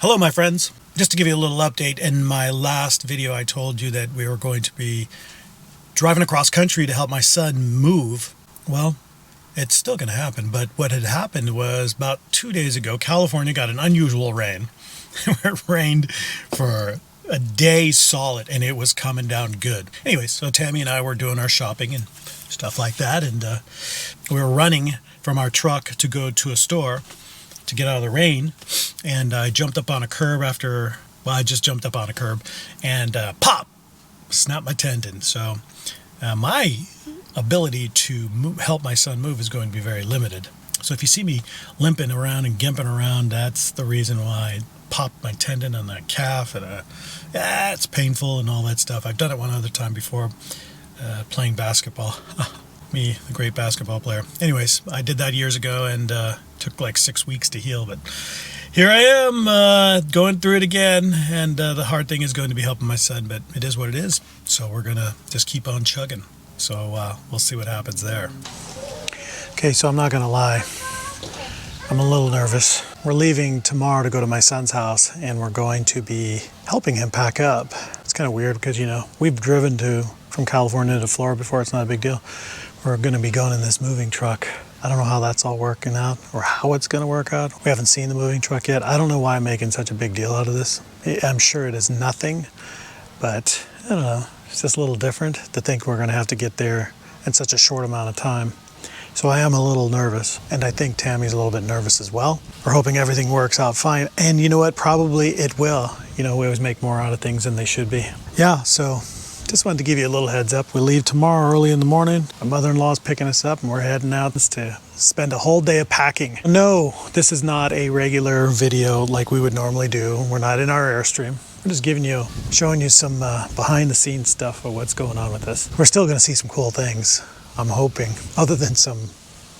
Hello, my friends. Just to give you a little update, in my last video I told you that we were going to be driving across country to help my son move. Well, it's still going to happen, but what had happened was about 2 days ago, California got an unusual rain. It rained for a day solid, and it was coming down good. Anyway, so Tammy and I were doing our shopping and stuff like that, and we were running from our truck to go to a store to get out of the rain, and I jumped up on a curb I just jumped up on a curb, and pop! Snapped my tendon. So my ability to help my son move is going to be very limited. So if you see me limping around and gimping around, that's the reason why I popped my tendon on that calf, and it's painful and all that stuff. I've done it one other time before, playing basketball. Me, the great basketball player. Anyways, I did that years ago, and took like 6 weeks to heal, but here I am going through it again, and the hard thing is going to be helping my son, but it is what it is. So we're gonna just keep on chugging. So we'll see what happens there. Okay, so I'm not gonna lie, I'm a little nervous. We're leaving tomorrow to go to my son's house, and we're going to be helping him pack up. It's kind of weird because, you know, we've driven from California to Florida before. It's not a big deal. We're going to be going in this moving truck. I don't know how that's all working out or how it's going to work out. We haven't seen the moving truck yet. I don't know why I'm making such a big deal out of this. I'm sure it is nothing, but I don't know. It's just a little different to think we're going to have to get there in such a short amount of time. So I am a little nervous, and I think Tammy's a little bit nervous as well. We're hoping everything works out fine, and you know what? Probably it will. You know, we always make more out of things than they should be. Yeah, so just wanted to give you a little heads up. We leave tomorrow early in the morning. My mother-in-law's picking us up, and we're heading out to spend a whole day of packing. No, this is not a regular video like we would normally do. We're not in our Airstream. We're just showing you some behind-the-scenes stuff of what's going on with this. We're still going to see some cool things, I'm hoping, other than some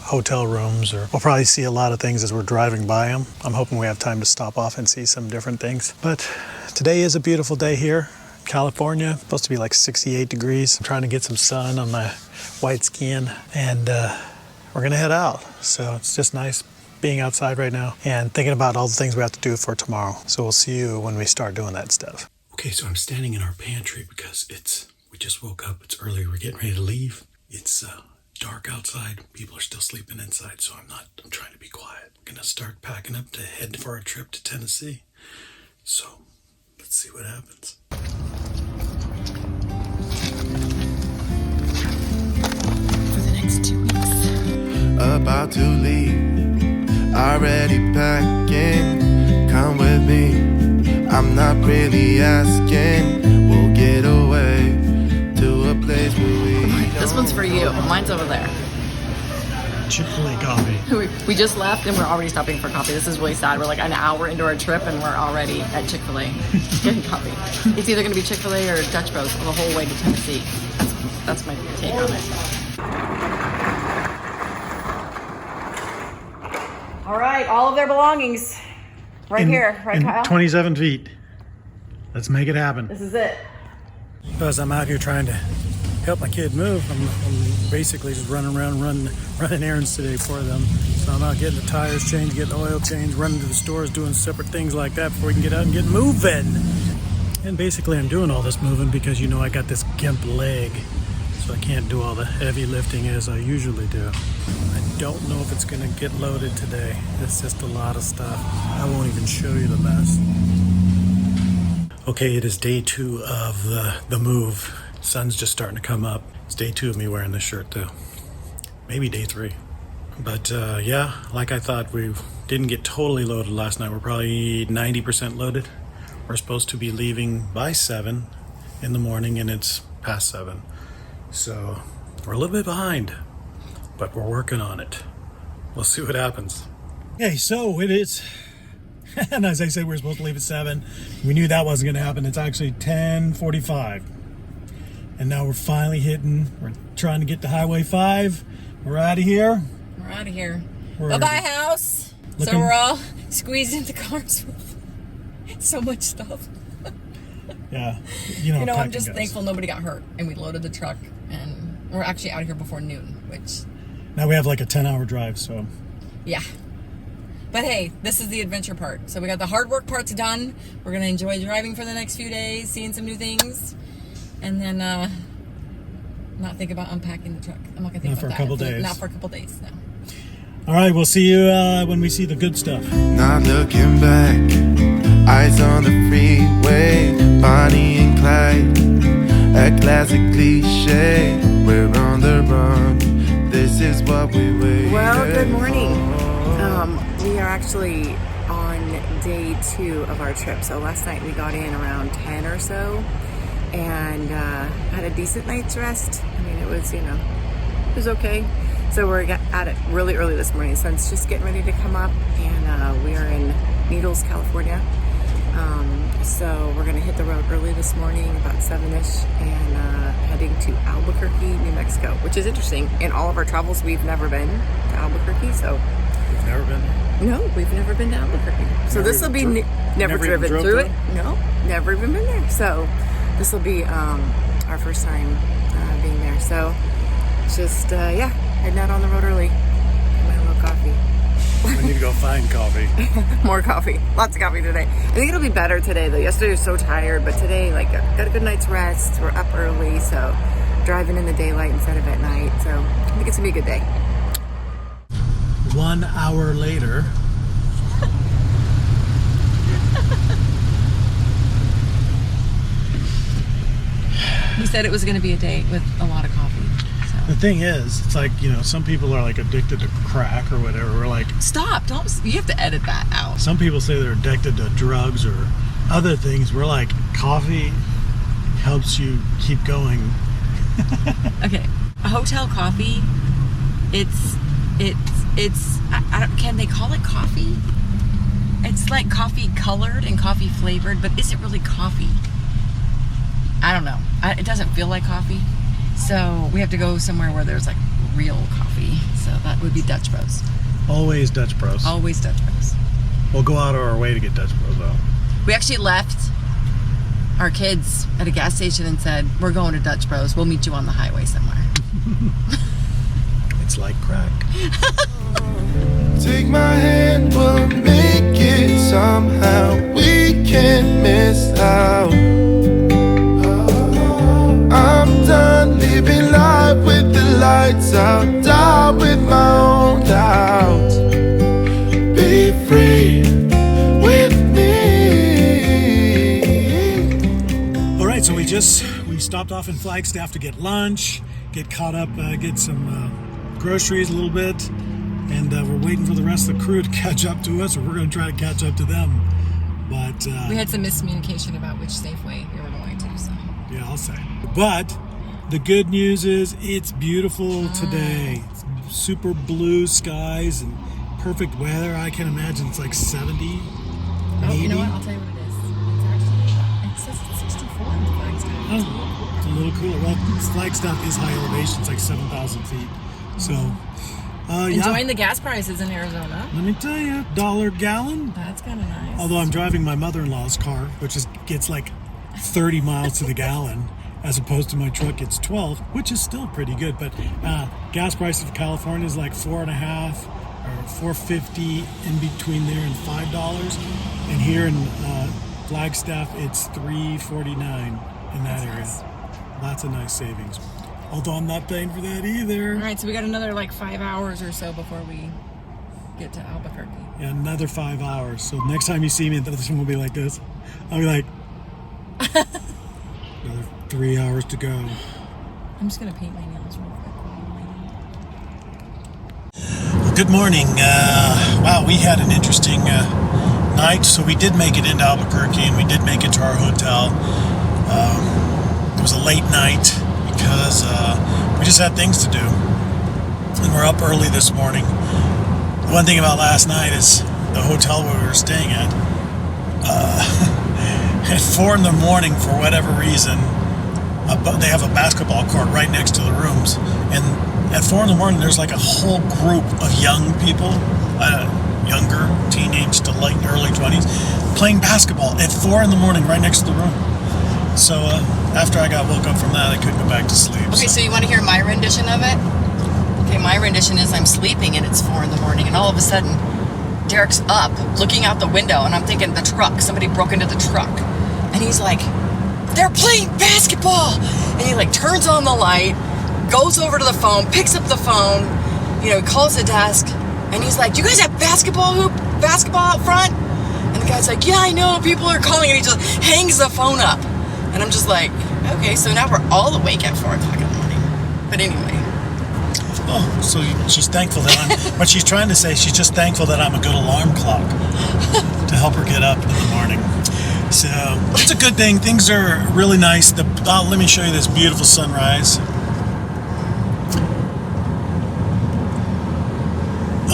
hotel rooms, or we'll probably see a lot of things as we're driving by them. I'm hoping we have time to stop off and see some different things. But today is a beautiful day here. California, supposed to be like 68 degrees. I'm trying to get some sun on my white skin, and we're gonna head out. So it's just nice being outside right now and thinking about all the things we have to do for tomorrow. So we'll see you when we start doing that stuff. Okay, so I'm standing in our pantry because we just woke up. It's early. We're getting ready to leave. It's dark outside. People are still sleeping inside, so I'm trying to be quiet. I'm gonna start packing up to head for our trip to Tennessee. So let's see what happens. For the next 2 weeks. About to leave, already packing. Come with me, I'm not really asking. We'll get away to a place where we This one's for you. Mine's over there. Chick-fil-A coffee. We just left and we're already stopping for coffee. This is really sad. We're like an hour into our trip and we're already at Chick-fil-A getting coffee. It's either going to be Chick-fil-A or Dutch Bros the whole way to Tennessee. That's my take on it. All right, all of their belongings right here, right, Kyle? 27 feet. Let's make it happen. This is it. Because I'm out here trying to help my kid move. I'm basically just running around, running errands today for them. So I'm out getting the tires changed, getting the oil changed, running to the stores, doing separate things like that before we can get out and get moving. And basically I'm doing all this moving because, you know, I got this gimp leg, so I can't do all the heavy lifting as I usually do. I don't know if it's gonna get loaded today. It's just a lot of stuff. I won't even show you the mess. Okay, it is day 2 of the move. Sun's just starting to come up. It's day 2 of me wearing this shirt though. Maybe day 3. But yeah, like I thought, we didn't get totally loaded last night. We're probably 90% loaded. We're supposed to be leaving by 7 in the morning, and it's past 7. So we're a little bit behind, but we're working on it. We'll see what happens. Okay, so it is. And as I said, we're supposed to leave at 7. We knew that wasn't gonna happen. It's actually 10:45. And now we're finally we're trying to get to Highway 5. We're out of here. We're out of here. Bye-bye, house. So we're all squeezed into cars with so much stuff. Yeah. You know, I'm just thankful nobody got hurt. And we loaded the truck. And we're actually out of here before noon, which... Now we have like a 10-hour drive, so... Yeah. But hey, this is the adventure part. So we got the hard work part's done. We're going to enjoy driving for the next few days, seeing some new things. And then not think about unpacking the truck. I'm not going to think about that. Not for a couple days. Not for a couple days, no. All right, we'll see you when we see the good stuff. Not looking back, eyes on the freeway, Bonnie and Clyde, a classic cliche. We're on the run, this is what we wait. Well, good morning. We are actually on day 2 of our trip. So last night we got in around 10 or so and had a decent night's rest. I mean, it was, it was okay. So we're at it really early this morning. Sun's just getting ready to come up, and we are in Needles, California. So we're gonna hit the road early this morning, about 7-ish, and heading to Albuquerque, New Mexico, which is interesting. In all of our travels, we've never been to Albuquerque, so. We've never been there? No, we've never been to Albuquerque. So this will be, never driven through it. No, never even been there. So this will be our first time being there. So just, heading out on the road early. My little coffee. We need to go find coffee. More coffee. Lots of coffee today. I think it'll be better today, though. Yesterday was so tired, but today, got a good night's rest. We're up early, so driving in the daylight instead of at night. So I think it's going to be a good day. 1 hour later. We said it was going to be a day with a lot of coffee. The thing is, it's like, some people are like addicted to crack or whatever. We're like, stop, you have to edit that out. Some people say they're addicted to drugs or other things. We're like, coffee helps you keep going. Okay, a hotel coffee, can they call it coffee? It's like coffee colored and coffee flavored, but is it really coffee? I don't know. It doesn't feel like coffee. So we have to go somewhere where there's like real coffee. So that would be Dutch Bros. Always Dutch Bros. Always Dutch Bros. We'll go out of our way to get Dutch Bros though. We actually left our kids at a gas station and said, we're going to Dutch Bros. We'll meet you on the highway somewhere. It's like crack. Take my hand, we'll make it somehow. We can't miss out. I'm done living life with the lights out, die with my own doubts. Be free with me. All right, so we stopped off in Flagstaff to get lunch, get caught up, get some groceries a little bit, and we're waiting for the rest of the crew to catch up to us, or we're going to try to catch up to them. But we had some miscommunication about which Safeway we were going to, so. Yeah, I'll say. But the good news is it's beautiful today. It's super blue skies and perfect weather. I can imagine it's like 70, maybe. Oh, you know what? I'll tell you what it is. It says it's 64 in Flagstaff. Oh, it's a little cooler. Well, Flagstaff is high elevation. It's like 7,000 feet. So, enjoying the gas prices in Arizona. Let me tell you, $1 a gallon. That's kind of nice. Although I'm driving my mother-in-law's car, which gets like 30 miles to the gallon, as opposed to my truck gets 12, which is still pretty good. But gas prices for California is like $4.50 or $4.50 in between there and $5. And here in Flagstaff, it's $3.49 in that area. Nice. Lots of nice savings. Although I'm not paying for that either. All right, so we got another like 5 hours or so before we get to Albuquerque. Yeah, another 5 hours. So next time you see me, this one will be like this. I'll be like, another 3 hours to go. I'm just gonna paint my nails real quick while I'm waiting. Well, good morning. Wow, we had an interesting night. So we did make it into Albuquerque, and we did make it to our hotel. It was a late night because we just had things to do, and we're up early this morning. The one thing about last night is the hotel where we were staying at. At 4 in the morning, for whatever reason, they have a basketball court right next to the rooms. And at 4 in the morning, there's like a whole group of young people, younger, teenage to late early 20s, playing basketball at 4 in the morning right next to the room. So after I got woke up from that, I couldn't go back to sleep. Okay, so you want to hear my rendition of it? Okay, my rendition is I'm sleeping and it's 4 in the morning, and all of a sudden, Derek's up, looking out the window, and I'm thinking, the truck, somebody broke into the truck. And he's like, they're playing basketball! And he like turns on the light, goes over to the phone, picks up the phone, you know, calls the desk, and he's like, you guys have basketball out front? And the guy's like, yeah, I know, people are calling, and he just hangs the phone up. And I'm just like, okay, so now we're all awake at 4 o'clock in the morning. But anyway. Oh, so she's thankful that what she's trying to say, she's just thankful that I'm a good alarm clock to help her get up in the morning. So it's a good thing. Things are really nice. Let me show you this beautiful sunrise.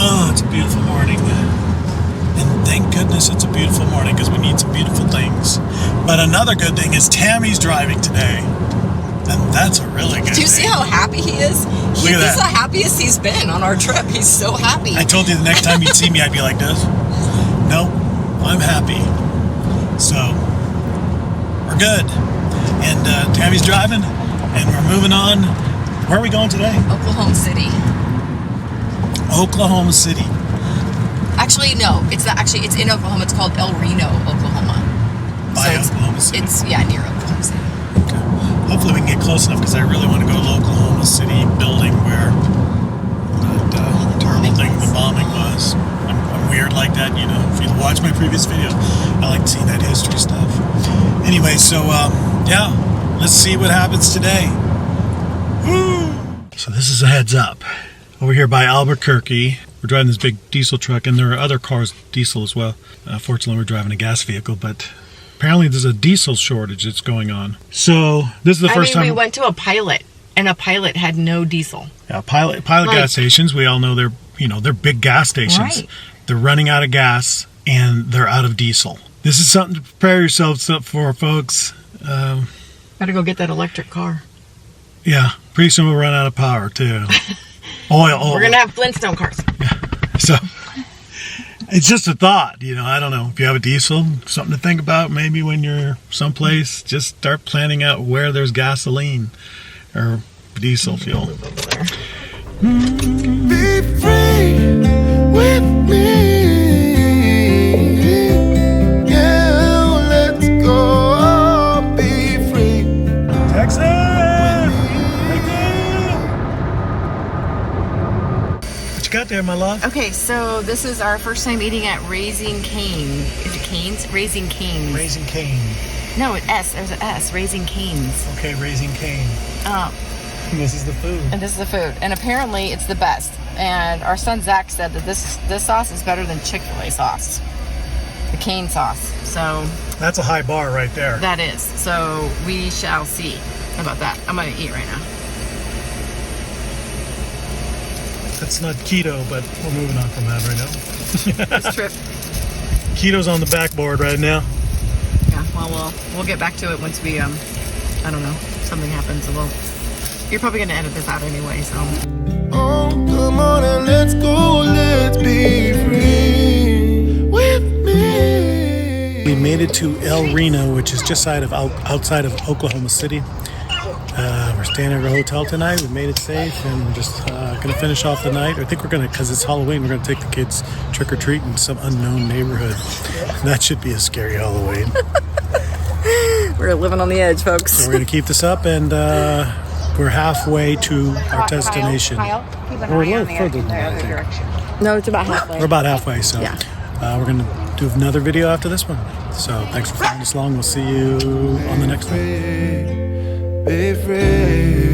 Oh, it's a beautiful morning. And thank goodness it's a beautiful morning because we need some beautiful things. But another good thing is Tammy's driving today. And that's a really good thing. Do you see how happy he is? Look at that. He's the happiest he's been on our trip. He's so happy. I told you the next time you'd see me, I'd be like this. Nope, I'm happy. So, we're good. And Tammy's driving, and we're moving on. Where are we going today? Oklahoma City. Oklahoma City. Actually, no. It's in Oklahoma. It's called El Reno, Oklahoma. By Oklahoma City. It's near Oklahoma City. Okay. Hopefully we can get close enough because I really want to go to the Oklahoma City building where that terrible thing, the bombing was. I'm weird like that, you know. If you watch my previous video, I like seeing that history stuff. Anyway, so yeah, let's see what happens today. Woo! So this is a heads up. Over here by Albuquerque, we're driving this big diesel truck, and there are other cars diesel as well. Fortunately, we're driving a gas vehicle, but apparently there's a diesel shortage that's going on. So this is the first time we went to a Pilot, and a Pilot had no diesel. Yeah, Pilot gas stations. We all know they're big gas stations. Right. They're running out of gas and they're out of diesel. This is something to prepare yourselves up for, folks. Gotta go get that electric car. Yeah, pretty soon we'll run out of power too. Oil. We're gonna have Flintstone cars. Yeah. So it's just a thought, you know. I don't know if you have a diesel, something to think about. Maybe when you're someplace, just start planning out where there's gasoline or diesel fuel. Be free with me. Yeah, let's go. Be free. Texas! What you got there, my love? Okay, so this is our first time eating at Raising Cane. Is it Cane's? Raising Cane's. Raising Cane. No, it's S. There's an S. Raising Cane's. Okay, Raising Cane. And this is the food. And this is the food. And apparently it's the best. And our son Zach said that this sauce is better than Chick-fil-A sauce. The cane sauce. So That's a high bar right there. that is. So we shall see about that. I'm going to eat right now. That's not keto, but we're moving on from that right now. This trip. Keto's on the backboard right now. Yeah, well, we'll get back to it once we, I don't know, something happens. So you're probably going to edit this out anyway, so. Oh, come on and let's go. Let's be free with me. We made it to El Reno, which is just outside of Oklahoma City. We're staying at a hotel tonight. We made it safe, and we're just going to finish off the night. I think we're going to, because it's Halloween, we're going to take the kids trick-or-treat in some unknown neighborhood. That should be a scary Halloween. We're living on the edge, folks. So we're going to keep this up, and we're halfway to our destination. We're a little further than that, I think. No, it's about halfway. We're about halfway, so Yeah. we're going to do another video after this one. So thanks for following us along. We'll see you on the next one. Be free.